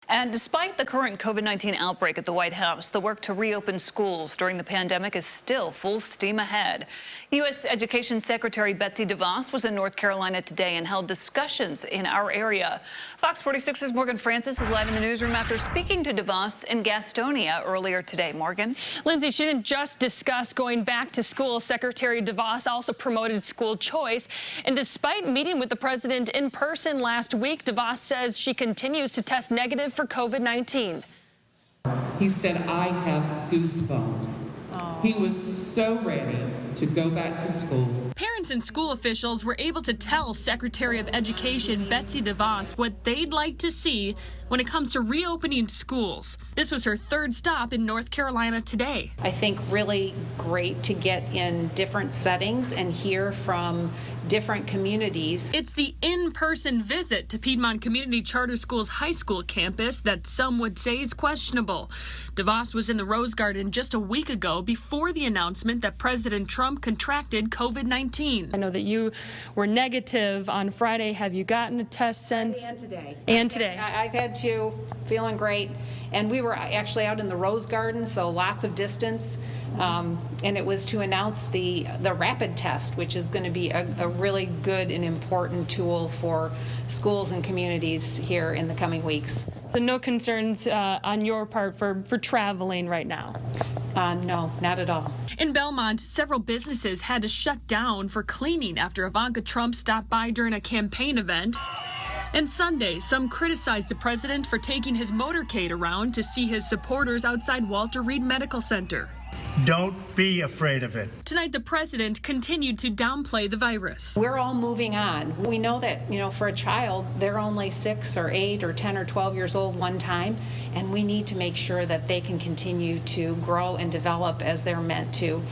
And despite the current COVID-19 outbreak at the White House, the work to reopen schools during the pandemic is still full steam ahead. U.S. Education Secretary Betsy DeVos was in North Carolina today and held discussions in our area. Fox 46's Morgan Francis is live in the newsroom after speaking to DeVos in Gastonia earlier today. Morgan? Lindsay, she didn't just discuss going back to school. Secretary DeVos also promoted school choice. And despite meeting with the president in person last week, DeVos says she continues to test negative for COVID-19. He said, I have goosebumps. He was so ready to go back to school. Parents and school officials were able to tell Secretary of Education Betsy DeVos what they'd like to see when it comes to reopening schools. This was her third stop in North Carolina today. I think really great to get in different settings and hear from different communities. It's the in-person visit to Piedmont Community Charter School's high school campus that some would say is questionable. DeVos was in the Rose Garden just a week ago before the announcement that President Trump contracted COVID-19. I know that you were negative on Friday. Have you gotten a test since? And today. And today. I've had two, feeling great. And we were actually out in the Rose Garden, so lots of distance. And it was to announce the rapid test, which is going to be a really good and important tool for schools and communities here in the coming weeks. So no concerns on your part for traveling right now? No, not at all. In Belmont, several businesses had to shut down for cleaning after Ivanka Trump stopped by during a campaign event. And Sunday, some criticized the president for taking his motorcade around to see his supporters outside Walter Reed Medical Center. Don't be afraid of it. Tonight, the president continued to downplay the virus. We're all moving on. We know that, for a child, they're only 6 or 8 or 10 or 12 years old one time, and we need to make sure that they can continue to grow and develop as they're meant to.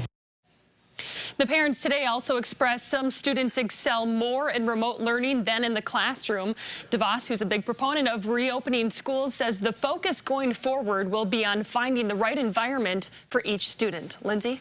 The parents today also expressed some students excel more in remote learning than in the classroom. DeVos, who's a big proponent of reopening schools, says the focus going forward will be on finding the right environment for each student. Lindsay?